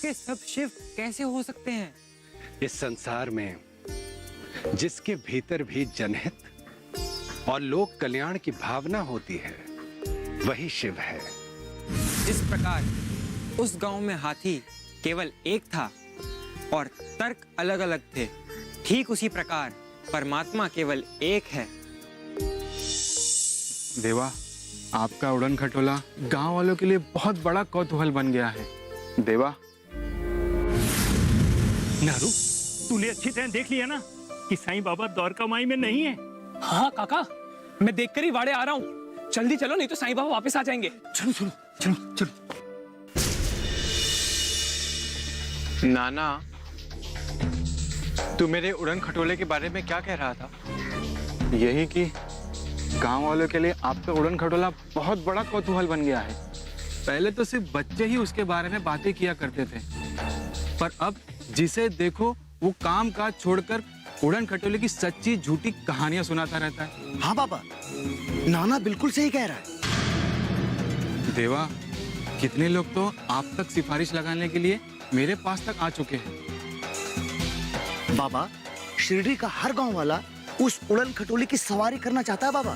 के सब शिव कैसे हो सकते हैं? इस संसार में जिसके भीतर भी जनहित और लोक कल्याण की भावना होती है वही शिव है। जिस प्रकार उस गांव में हाथी केवल एक था और तर्क अलग अलग थे, ठीक उसी प्रकार परमात्मा केवल एक है। देवा, आपका उड़न खटोला गांव वालों के लिए बहुत बड़ा कौतूहल बन गया है। देवा। नारू, तूने अच्छी तरह देख लिया ना कि साईं बाबा द्वारका माई में नहीं है? हाँ काका, मैं देखकर ही वाड़े आ रहा हूँ। जल्दी चलो, नहीं तो साईं बाबा वापस आ जाएंगे। चलो चलो चलो चलो। नाना, तू मेरे उड़न खटोले के बारे में क्या कह रहा था? यही कि गांव वालों के लिए आपका उड़न खटोला बहुत बड़ा कौतूहल बन गया है। पहले तो सिर्फ बच्चे ही उसके बारे में बातें किया करते थे, पर अब जिसे देखो वो काम काज छोड़कर उड़न खटोले की सच्ची झूठी कहानियां सुनाता रहता है। हाँ बाबा, नाना बिल्कुल सही कह रहा है। देवा, कितने लोग तो आप तक सिफारिश लगाने के लिए मेरे पास तक आ चुके हैं। बाबा, शिरडी का हर गांव वाला उस उड़न खटोले की सवारी करना चाहता है बाबा।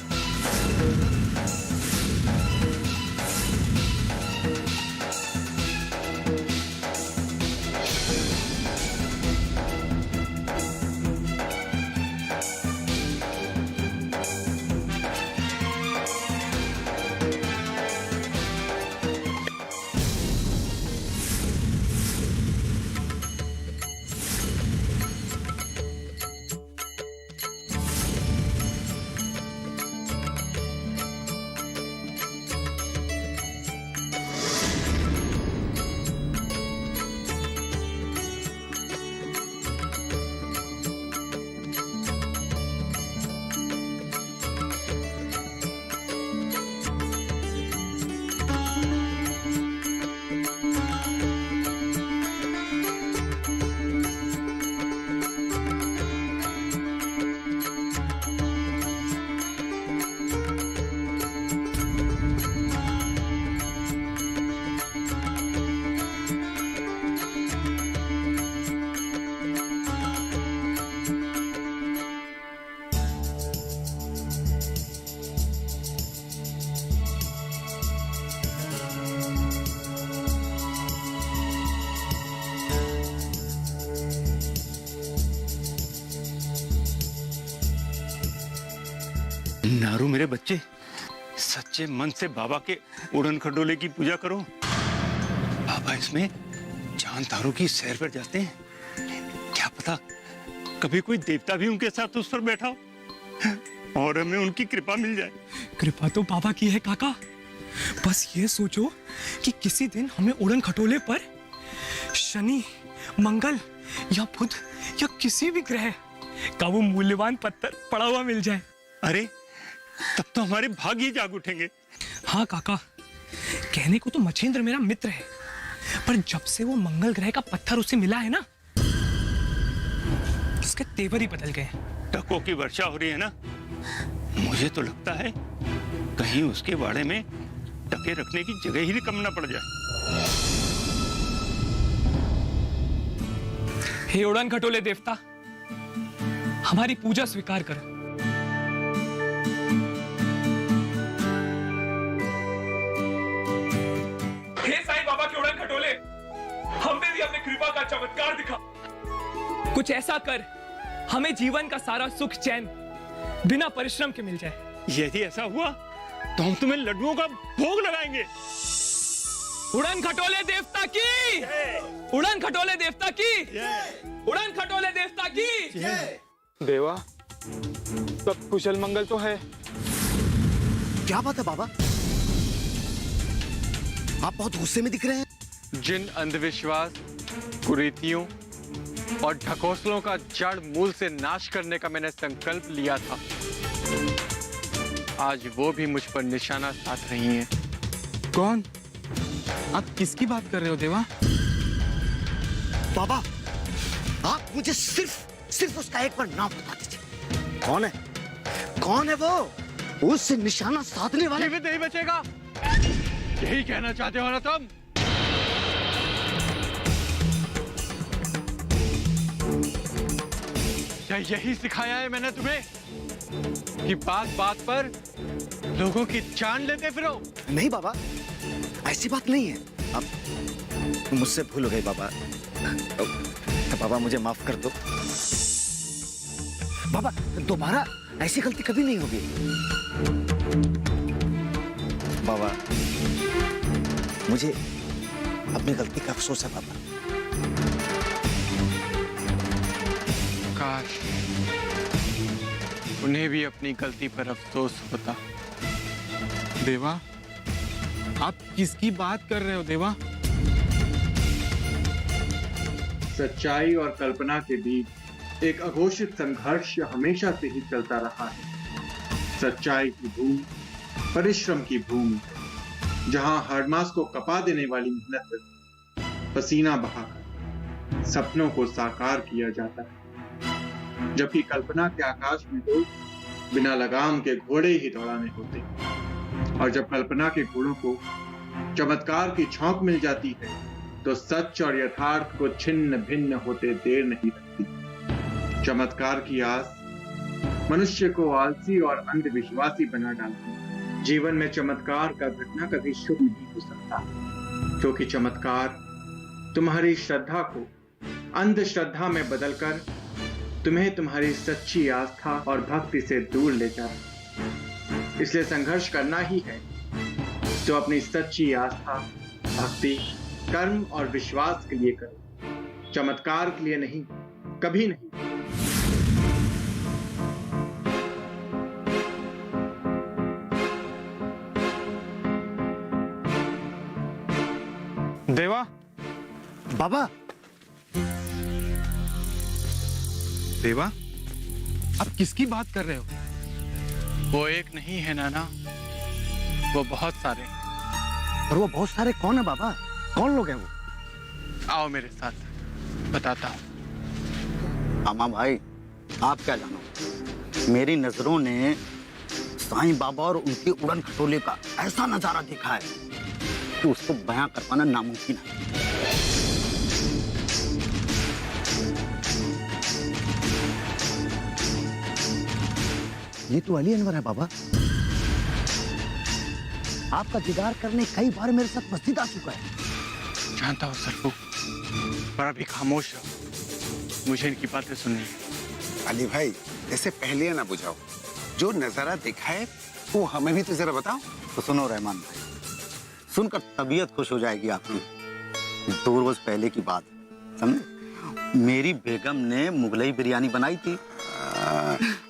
नारू मेरे बच्चे, सच्चे मन से बाबा के उड़न खटोले की पूजा करो। बाबा इसमें चांद तारों की सैर पर जाते हैं। क्या पता कभी कोई देवता भी उनके साथ उस पर बैठा हो और हमें उनकी कृपा मिल जाए। कृपा तो बाबा की है काका, बस ये सोचो कि किसी दिन हमें उड़न खटोले पर शनि, मंगल या बुध या किसी भी ग्रह का वो मूल्यवान पत्थर पड़ा हुआ मिल जाए। अरे तब तो हमारे भाग ही जाग उठेंगे। हाँ काका, कहने को तो मछेंद्र मेरा मित्र है, पर जब से वो मंगल ग्रह का पत्थर उसे मिला है ना, उसके तेवर ही बदल गए। टकों की वर्षा हो रही है ना, मुझे तो लगता है कहीं उसके बाड़े में टके रखने की जगह ही कम ना पड़ जाए। हे उड़न खटोले देवता, हमारी पूजा स्वीकार करो। हे साईं बाबा के उड़न खटोले, हमने भी अपनी कृपा का चमत्कार दिखा। कुछ ऐसा कर हमें जीवन का सारा सुख चैन बिना परिश्रम के मिल जाए। यदि ऐसा हुआ तो हम तुम्हें लड्डुओं का भोग लगाएंगे। उड़न खटोले देवता की, उड़न खटोले देवता की, उड़न खटोले देवता की। देवा, सब कुशल मंगल तो है। क्या बात है बाबा, आप बहुत गुस्से में दिख रहे हैं। जिन अंधविश्वास, कुरीतियों और ढकोसलों का जड़ मूल से नाश करने का मैंने संकल्प लिया था, आज वो भी मुझ पर निशाना साध रही हैं। कौन? आप किसकी बात कर रहे हो देवा? बाबा, आप मुझे सिर्फ उसका एक बार नाम बता दीजिए। कौन है? कौन है वो? उससे निशाना साधने वाले। जीवित नहीं बचेगा, यही कहना चाहते हो ना तुम? क्या यही सिखाया है मैंने तुम्हें कि बात बात पर लोगों की जान लेते फिरो? नहीं बाबा, ऐसी बात नहीं है। अब मुझसे भूल हो गई बाबा। तो बाबा मुझे माफ कर दो। बाबा दोबारा ऐसी गलती कभी नहीं होगी। बाबा मुझे अपनी गलती का अफसोस है बाबा। काश उन्हें भी अपनी गलती पर अफसोस होता। देवा, आप किसकी बात कर रहे हो देवा? सच्चाई और कल्पना के बीच एक अघोषित संघर्ष हमेशा से ही चलता रहा है। सच्चाई की भूमि, परिश्रम की भूमि, जहां हर मास को कपा देने वाली मेहनत में पसीना बहाकर सपनों को साकार किया जाता है, जबकि कल्पना के आकाश में तो बिना लगाम के घोड़े ही दौड़ाने होते हैं। और जब कल्पना के घोड़ों को चमत्कार की छौंक मिल जाती है तो सच और यथार्थ को छिन्न भिन्न होते देर नहीं लगती। चमत्कार की आस मनुष्य को आलसी और अंधविश्वासी बना डालती है। जीवन में चमत्कार का घटना कभी शुभ नहीं हो सकता, क्योंकि चमत्कार तुम्हारी श्रद्धा को अंधश्रद्धा में बदलकर तुम्हें तुम्हारी सच्ची आस्था और भक्ति से दूर ले जाए। इसलिए संघर्ष करना ही है तो अपनी सच्ची आस्था, भक्ति, कर्म और विश्वास के लिए करो, चमत्कार के लिए नहीं, कभी नहीं। देवा, बाबा देवा, आप किसकी बात कर रहे हो? वो एक नहीं है नाना, वो बहुत सारे। और वो बहुत सारे कौन है बाबा? कौन लोग हैं वो? आओ मेरे साथ, बताता हूँ। अम्मा भाई, आप क्या जानो, मेरी नजरों ने साईं बाबा और उनके उड़न खटोले का ऐसा नजारा देखा है कि उसको बयां कर पाना नामुमकिन है। ये तो अली अनवर है बाबा। आपका दीदार करने कई बार मेरे साथ मस्जिद आ चुका है। जानता हूँ सरफू, पर अभी खामोश रहो, मुझे इनकी बातें सुननी है। अली भाई, ऐसे पहले ना बुझाओ, जो नजारा देखा है वो हमें भी तो जरा बताओ। तो सुनो रहमान भाई, सुनकर तबीयत खुश हो जाएगी आपकी। 2 रोज पहले की बात, समझे, मेरी बेगम ने मुगलई बिरयानी बनाई थी।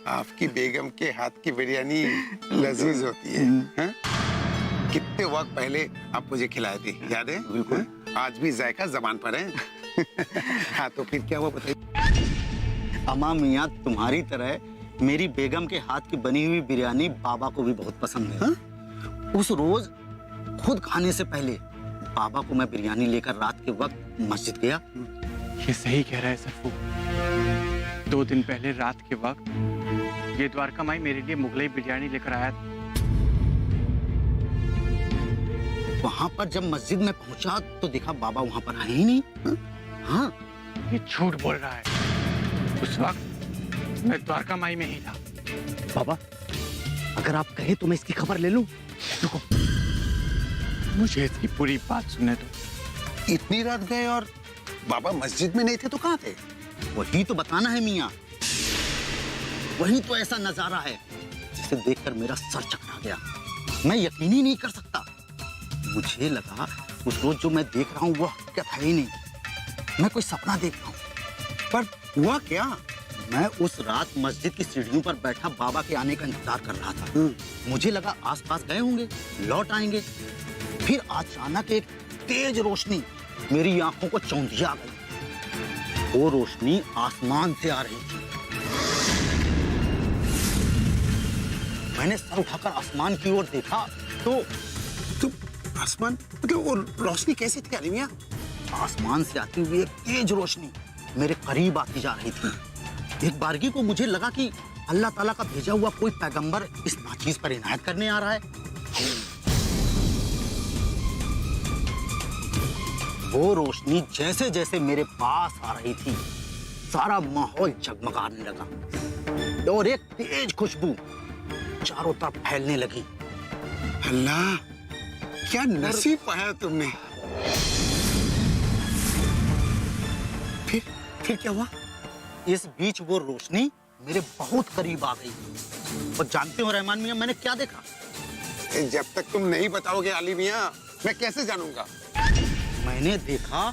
आपकी बेगम के हाथ की बिरयानी लजीज होती है, हैं? कितने वक्त पहले आप मुझे खिलाए थे, याद है? बिल्कुल। आज भी जायका जबान पर है। हाँ, तो फिर क्या हुआ बताइए। अम्मा मियाँ, तुम्हारी तरह मेरी बेगम के हाथ की बनी हुई बिरयानी बाबा को भी बहुत पसंद है। उस रोज खुद खाने से पहले बाबा को मैं बिरयानी लेकर रात के वक्त मस्जिद गया। ये सही कह रहा है सरफू। 2 दिन पहले रात के वक्त ये द्वारका माई मेरे लिए मुगलई बिरयानी लेकर आया था। वहां पर जब मस्जिद में पहुंचा तो देखा बाबा वहां पर है ही नहीं। हाँ, ये झूठ बोल रहा है। उस वक्त मैं द्वारका माई में ही था। बाबा अगर आप कहे तो मैं इसकी खबर ले लूं। रुको, मुझे इसकी पूरी बात सुनने दो। इतनी रात गए और बाबा मस्जिद में नहीं थे तो कहाँ थे? वही तो बताना है मियाँ। वही तो ऐसा नजारा है जिसे देखकर मेरा सर चकरा गया। मैं यकीन ही नहीं कर सकता। मुझे लगा उस रोज जो मैं देख रहा हूँ वो क्या था ही नहीं, मैं कोई सपना देख रहा हूँ। पर हुआ क्या? मैं उस रात मस्जिद की सीढ़ियों पर बैठा बाबा के आने का इंतजार कर रहा था। मुझे लगा आसपास गए होंगे, लौट आएंगे। फिर अचानक एक तेज रोशनी मेरी आंखों को चौंधिया गई। वो रोशनी आसमान से आ रही थी। मैंने सर उठाकर आसमान की ओर देखा तो आसमान मतलब वो रोशनी कैसी थी अली मियां? आसमान से आती हुई एक तेज रोशनी मेरे करीब आती जा रही थी। एक बारगी को मुझे लगा कि अल्लाह ताला का भेजा हुआ कोई पैगंबर इस नाचीज पर इनायत करने आ रहा है। वो रोशनी जैसे जैसे मेरे पास आ रही थी, सारा माहौल जगमगाने लगा और एक तेज खुशबू चारों तरफ फैलने लगी। अल्लाह, क्या नसीब पाया तुमने। फिर क्या हुआ? इस बीच वो रोशनी मेरे बहुत करीब आ गई और जानते हो रहमान मियां मैंने क्या देखा? जब तक तुम नहीं बताओगे अली मियां, मैं कैसे जानूंगा? मैंने देखा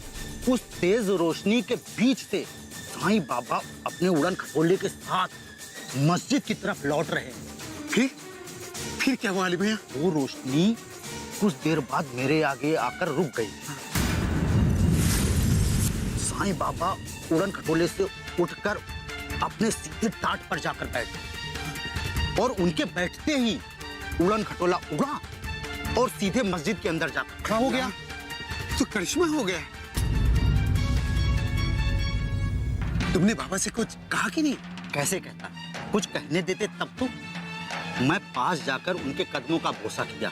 उस तेज रोशनी के बीच से साईं बाबा अपने उड़न खटोले के साथ मस्जिद की तरफ लौट रहे हैं। फिर क्या हुआ अली मियां? वो रोशनी कुछ देर बाद मेरे आगे आकर रुक गई। साईं बाबा उड़न खटोले से उठकर अपने सीधे टाट पर जाकर बैठ गए और उनके बैठते ही उड़न खटोला उड़ा और सीधे मस्जिद के अंदर जाकर खड़ा हो गया। तो करिश्मा हो गया। तुमने बाबा से कुछ कहा कि नहीं? कैसे कहता, कुछ कहने देते तब तो। मैं पास जाकर उनके कदमों का बोसा किया।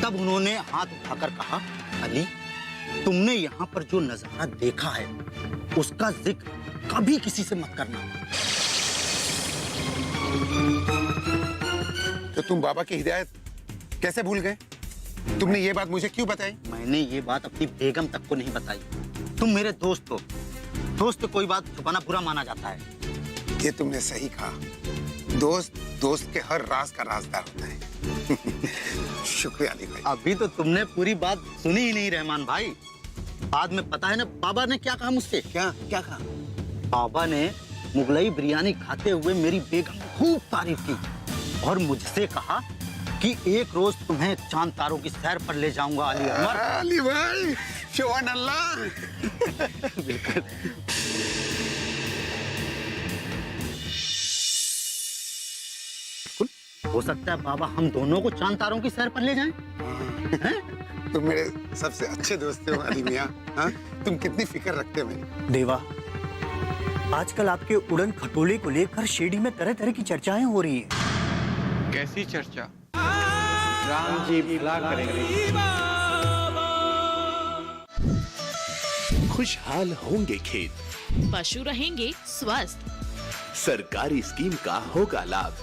तब उन्होंने हाथ उठाकर कहा, अली, तुमने यहाँ पर जो नजारा देखा है उसका जिक्र कभी किसी से मत करना। तो तुम बाबा की हिदायत कैसे भूल गए? तुमने ये बात मुझे क्यों बताई? मैंने ये बात अपनी बेगम तक को नहीं बताई। तुम मेरे दोस्त हो, दोस्त को कोई बात छुपाना बुरा माना जाता है। ये तुमने सही कहा। दोस्त के हर राज का राजदार होता है। शुक्रिया अली भाई। अभी तो तुमने पूरी बात सुनी ही नहीं रहमान भाई। बाद में पता है ना बाबा ने क्या कहा मुझसे? क्या कहा? बाबा ने मुगलई बिरयानी खाते हुए मेरी बेगम की खूब तारीफ की और मुझसे कहा कि एक रोज तुम्हें चांद तारों की सैर पर ले जाऊंगा अली अमर। अली भाई, सुभान अल्लाह। बिल्कुल। हो सकता है बाबा हम दोनों को चांद तारों की सैर पर ले जाएं। तुम मेरे सबसे अच्छे दोस्त हो अली मियां। हाँ? तुम कितनी फिक्र रखते हो मेरी। देवा, आजकल आपके उड़न खटोले को लेकर शिरडी में तरह तरह की चर्चाएं हो रही हैं। कैसी चर्चा? राम जी भला करेंगे। खुशहाल होंगे खेत, पशु रहेंगे स्वस्थ, सरकारी स्कीम का होगा लाभ,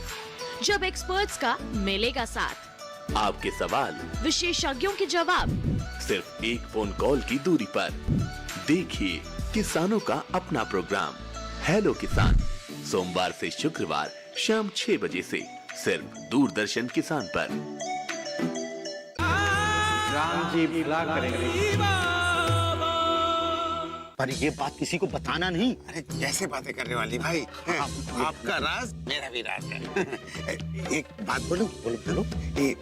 जब एक्सपर्ट्स का मिलेगा साथ, आपके सवाल विशेषज्ञों के जवाब, सिर्फ एक फोन कॉल की दूरी पर। देखिए किसानों का अपना प्रोग्राम हेलो किसान, सोमवार से शुक्रवार शाम 6 बजे से सिर्फ दूरदर्शन किसान पर। राम जी भला करेंगे। पर ये बात किसी को बताना नहीं। अरे कैसे बातें कर रहे हो अली भाई? आपका राज मेरा भी राज है। एक बात बोलूं? बोलो। ये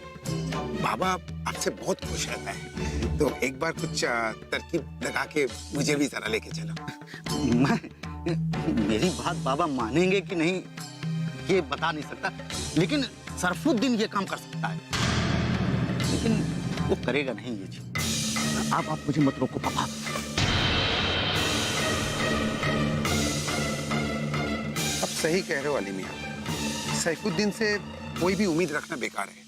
बाबा आपसे बहुत खुश रहता है, तो एक बार कुछ तरकीब लगा के मुझे भी जरा लेके चलो। मेरी बात बाबा मानेंगे कि नहीं ये बता नहीं सकता, लेकिन सरफुद्दीन ये काम कर सकता है, लेकिन वो करेगा नहीं ये चीज। आप मुझे मत रोको पापा। अब सही कह रहे हो अली मियां। सैफुद्दीन से कोई भी उम्मीद रखना बेकार है।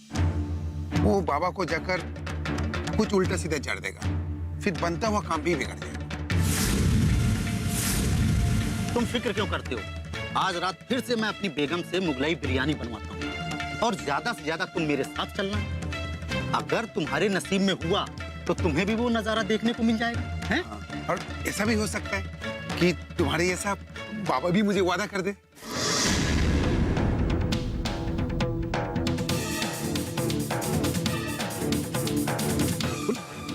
वो बाबा को जाकर कुछ उल्टा सीधा जड़ देगा, फिर बनता हुआ काम भी बिगड़ जाएगा। तुम फिक्र क्यों करते हो? आज रात फिर से मैं अपनी बेगम से मुगलाई बिरयानी बनवाता हूँ और ज्यादा से ज्यादा तुम मेरे साथ चलना। अगर तुम्हारे नसीब में हुआ तो तुम्हें भी वो नजारा देखने को मिल जाएगा, हैं? और ऐसा भी हो सकता है कि तुम्हारे जैसा बाबा भी मुझे वादा कर दे।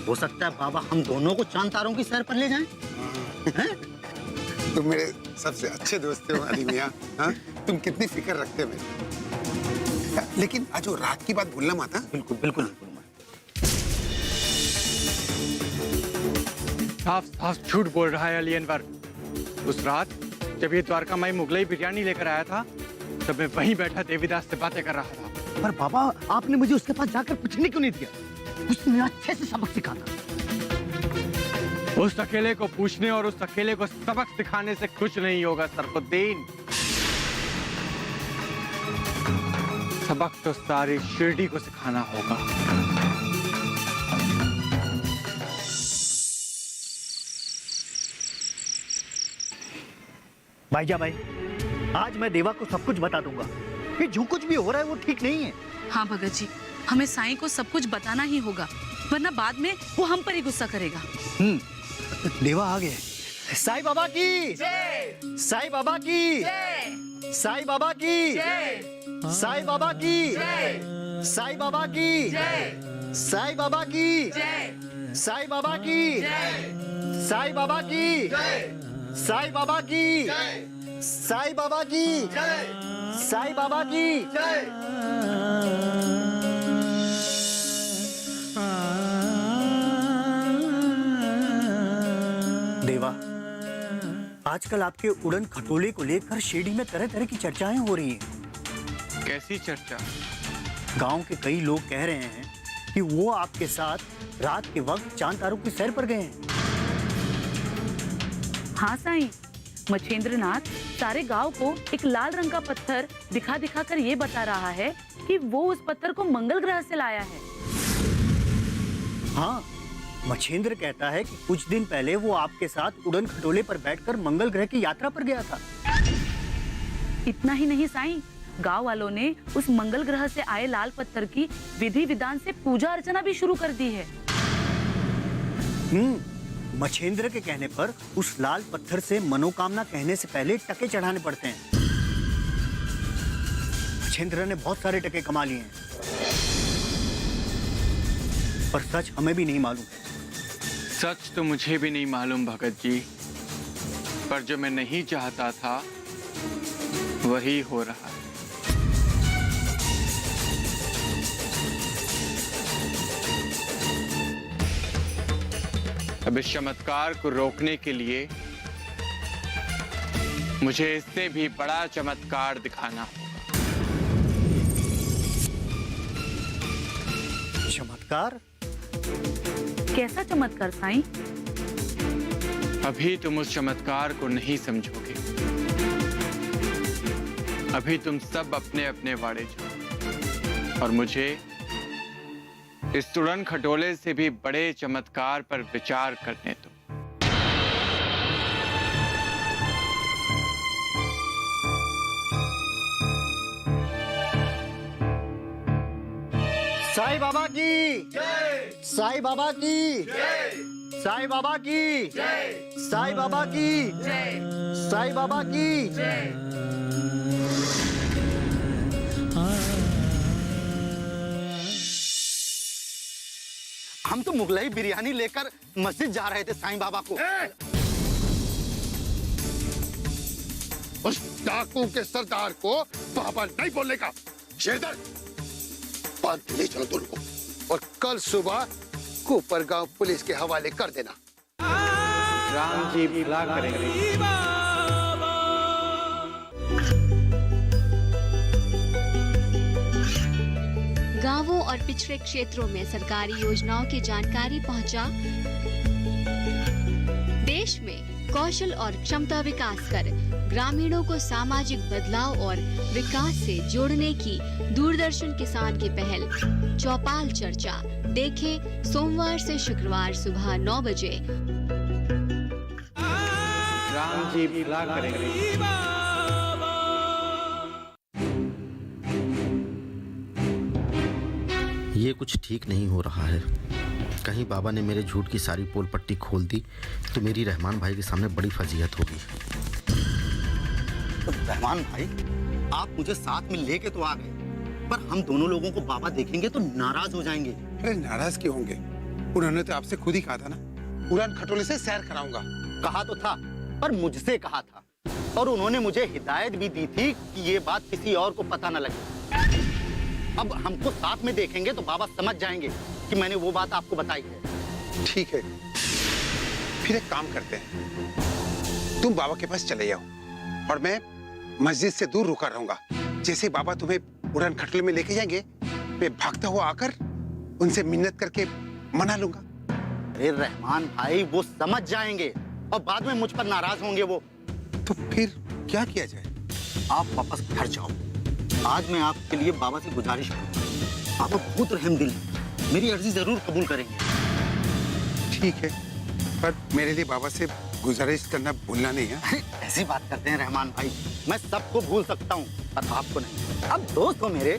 हो सकता है बाबा हम दोनों को चांद तारों की सैर पर ले जाएं, हैं? तुम मेरे सबसे अच्छे दोस्त हो अली मियां। हाँ? तुम कितनी फिक्र रखते हो मेरी। लेकिन आज वो रात की बात भूलना मत। बिल्कुल बिल्कुल। साफ झूठ बोल रहा है अली अनवर। उस रात जब ये द्वारका माई मुगलई बिरयानी लेकर आया था, तब मैं वहीं बैठा देवीदास से बातें कर रहा था। पर बाबा आपने मुझे उसके पास जाकर पूछने क्यों नहीं दिया? उसने अच्छे से सबक सिखा था। उस अकेले को पूछने और उस अकेले को सबक सिखाने से कुछ नहीं होगा सरफुद्दीन। सबक तो सारी शिरडी को सिखाना होगा। भाईजा भाई, आज मैं देवा को सब कुछ बता दूंगा। ये जो कुछ भी हो रहा है वो ठीक नहीं है। हाँ भगत जी, हमें साईं को सब कुछ बताना ही होगा, वरना बाद में वो हम पर ही गुस्सा करेगा। देवा आ गए। साईं बाबा की जय, साईं बाबा की जय, साईं बाबा की जय, साईं बाबा की जय, साईं बाबा की जय, साईं बाबा की जय, साईं बाबा की जय, साईं बाबा की जय, साईं बाबा की जय, साईं बाबा की जय, साईं बाबा की जय। देवा, आजकल आपके उड़न खटोले को लेकर शिरडी में तरह तरह की चर्चाएं हो रही हैं। कैसी चर्चा? गांव के कई लोग कह रहे हैं कि वो आपके साथ रात के वक्त चांद तारों की सैर पर गए हैं। हाँ साईं, मच्छेंद्र नाथ सारे गांव को एक लाल रंग का पत्थर दिखा दिखा कर ये बता रहा है कि वो उस पत्थर को मंगल ग्रह से लाया है। हाँ, मच्छेंद्र कहता है कि कुछ दिन पहले वो आपके साथ उड़न खटोले पर बैठकर मंगल ग्रह की यात्रा पर गया था। इतना ही नहीं साईं, गांव वालों ने उस मंगल ग्रह से आए लाल पत्थर की विधि विधान से पूजा अर्चना भी शुरू कर दी है। मच्छेंद्र के कहने पर उस लाल पत्थर से मनोकामना कहने से पहले टके चढ़ाने पड़ते हैं। मच्छेंद्र ने बहुत सारे टके कमा लिए हैं, पर सच हमें भी नहीं मालूम। सच तो मुझे भी नहीं मालूम भगत जी, पर जो मैं नहीं चाहता था वही हो रहा है। अब इस चमत्कार को रोकने के लिए मुझे इससे भी बड़ा चमत्कार दिखाना होगा। चमत्कार? कैसा चमत्कार साईं? अभी तुम उस चमत्कार को नहीं समझोगे। अभी तुम सब अपने अपने वाड़े जाओ और मुझे इस उड़न खटोले से भी बड़े चमत्कार पर विचार करने दो। साईं बाबा की जय, साईं बाबा की जय, साईं बाबा की जय, साईं बाबा की जय, साईं बाबा की जय। हम तो मुगलाई बिरयानी लेकर मस्जिद जा रहे थे साईं बाबा को। उस डाकू के सरदार को बाबा नहीं बोलने का। शेरदर, बांध के ले चलो दोनों को और कल सुबह कोपरगांव पुलिस के हवाले कर देना। राम जी भला करेंगे। गांवों और पिछड़े क्षेत्रों में सरकारी योजनाओं की जानकारी पहुंचा। देश में कौशल और क्षमता विकास कर ग्रामीणों को सामाजिक बदलाव और विकास से जोड़ने की दूरदर्शन किसान की पहल चौपाल चर्चा देखें सोमवार से शुक्रवार सुबह 9 बजे। राम जी भला करेंगे। ये कुछ ठीक नहीं हो रहा है। कहीं बाबा ने मेरे झूठ की सारी पोल पट्टी खोल दी तो मेरी रहमान भाई के सामने बड़ी फजीहत होगी। तो रहमान भाई, आप मुझे साथ में लेके तो आ गए, पर हम दोनों लोगों को बाबा देखेंगे तो नाराज हो जाएंगे। अरे नाराज क्यों होंगे? उन्होंने तो आपसे खुद ही कहा था ना, उड़न खटोले से सैर कराऊंगा। कहा तो था, पर मुझसे कहा था, और उन्होंने मुझे हिदायत भी दी थी कि ये बात किसी और को पता न लगे। अब हमको साथ में देखेंगे तो बाबा समझ जाएंगे कि मैंने वो बात आपको बताई है। ठीक है, फिर एक काम करते हैं, तुम बाबा के पास चले जाओ और मैं मस्जिद से दूर रुका रहूंगा। जैसे बाबा तुम्हें उड़न खटोले में लेके जाएंगे, मैं भागता हुआ आकर उनसे मिन्नत करके मना लूंगा। अरे रहमान भाई, वो समझ जाएंगे और बाद में मुझ पर नाराज होंगे वो। तो फिर क्या किया जाए? आप वापस घर जाओ। आज मैं आपके लिए बाबा से गुजारिश करूंगा। बाबा बहुत रहमदिल है, मेरी अर्जी जरूर कबूल करेंगे। ठीक है, पर मेरे लिए बाबा से गुजारिश करना भूलना नहीं है। अरे ऐसी बात करते हैं रहमान भाई, मैं सबको भूल सकता हूँ पर आपको नहीं। अब दोस्त हो मेरे।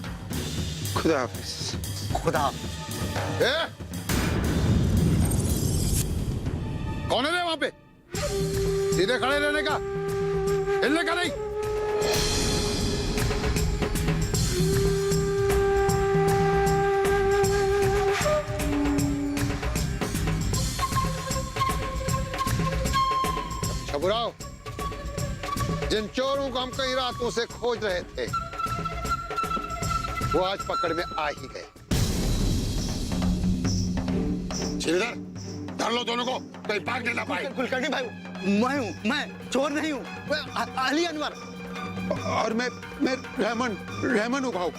खुदा हाफिज। खुदा हाफिज। कौन है रे वहां पे? सीधे खड़े रहने का, हिलने का नहीं। छबुराओ, जिन चोरों को हम कई रातों से खोज रहे थे वो आज पकड़ में आ ही गए। श्रीधर, धर लो दोनों को, कहीं भाग ना पाए। कुलकर्णी भाई, मैं चोर नहीं हूँ, अली अनवर। और मैं रहमान हूँ भाऊ।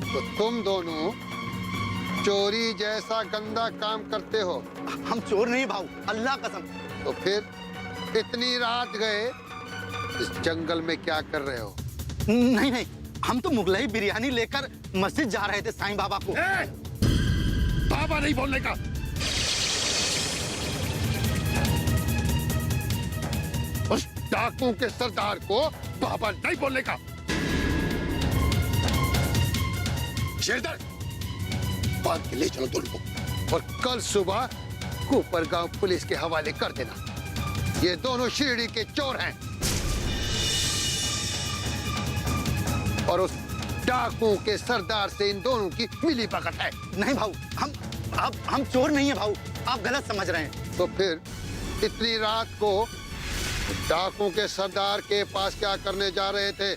तो तुम दोनों चोरी जैसा गंदा काम करते हो। हम चोर नहीं भाऊ, अल्लाह कसम। तो फिर इतनी रात गए इस जंगल में क्या कर रहे हो? नहीं, हम तो मुगलई बिरयानी लेकर मस्जिद जा रहे थे साईं बाबा को। बाबा नहीं बोलने का। उस डाकू के सरदार को बाबा नहीं बोलने का। शेरदर, बांध के ले चलो दोनों को और कल सुबह कोपरगांव पुलिस के हवाले कर देना। ये दोनों शिरडी के चोर हैं और उस डाकू के सरदार से इन दोनों की मिली भगत है। नहीं भाऊ, हम चोर नहीं है भाऊ, आप गलत समझ रहे हैं। तो फिर इतनी रात को डाकू के सरदार के पास क्या करने जा रहे थे?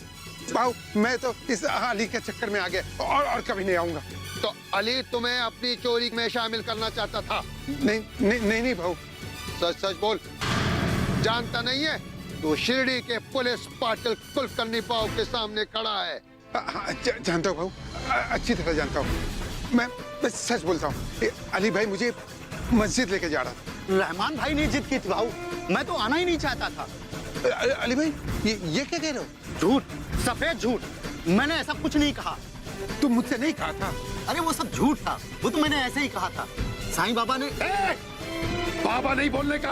भाऊ, मैं तो इस अली के चक्कर में आ गया और कभी नहीं आऊंगा। तो अली तुम्हें अपनी चोरी में शामिल करना चाहता था? नहीं भाऊ। सच बोल, जानता नहीं है? तो शिरडी के पुलिस पाटिल कुलकर्णी पाव के सामने खड़ा है। जानता हूँ भाऊ, अच्छी तरह जानता हूँ। मैं सच बोलता हूँ। अली भाई मुझे मस्जिद लेके जा रहा था। रहमान भाई ने जिद की थी भाऊ, मैं तो आना ही नहीं चाहता था। अली भाई, ये क्या कह रहे हो? झूठ, सफेद झूठ। मैंने ऐसा कुछ नहीं कहा। तुम मुझसे नहीं कहा था? अरे वो सब झूठ था, वो तो मैंने ऐसे ही कहा था। साईं बाबा ने बाबा नहीं बोलने का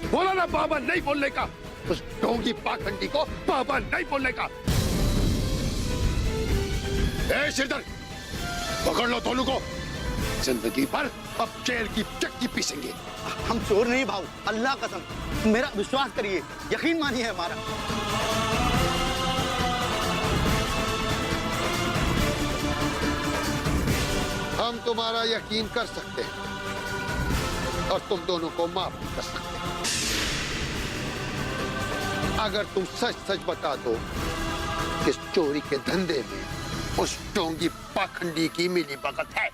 बोला ना, बाबा नहीं बोलने का। उस ढोंगी पाखंडी को बाबा नहीं बोलने का। श्रीधर, पकड़ लो दोनों को, जिंदगी भर अब जेल की चक्की पीसेंगे। हम चोर नहीं भाऊ, अल्लाह कसम, मेरा विश्वास करिए, यकीन मानिए हमारा। हम तुम्हारा यकीन कर सकते हैं और तुम दोनों को माफ कर सकते हैं अगर तुम सच बता दो कि इस चोरी के धंधे में उस ढोंगी पाखंडी की मिली भगत है।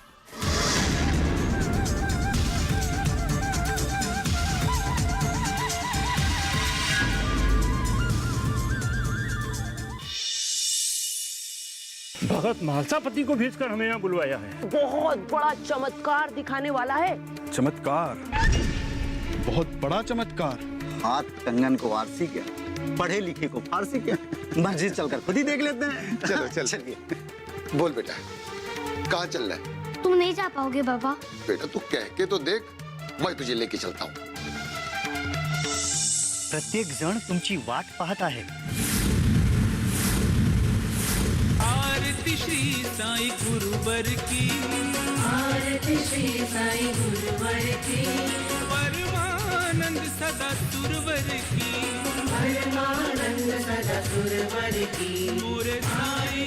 भगत महालसापति को भेजकर हमें यहाँ बुलवाया है। बहुत बड़ा चमत्कार दिखाने वाला है। चमत्कार? बहुत बड़ा चमत्कार? हाथ कंगन को आरसी क्या, पढ़े लिखे को फारसी क्या। मस्जिद चलकर खुद ही देख लेते हैं। चलो चलिए। बोल बेटा, कहाँ चल रहा है? तुम नहीं जा पाओगे बाबा। बेटा तू कह के तो देख, मैं तुझे लेके चलता हूँ। प्रत्येक जण तुमची वाट पाहत आहे। आरती श्री साई गुरुवर की, आरती श्री साई गुरुवर की, परमानंद सदा सुरवर की, परमानंद सदा सुरवर की, मोरे साई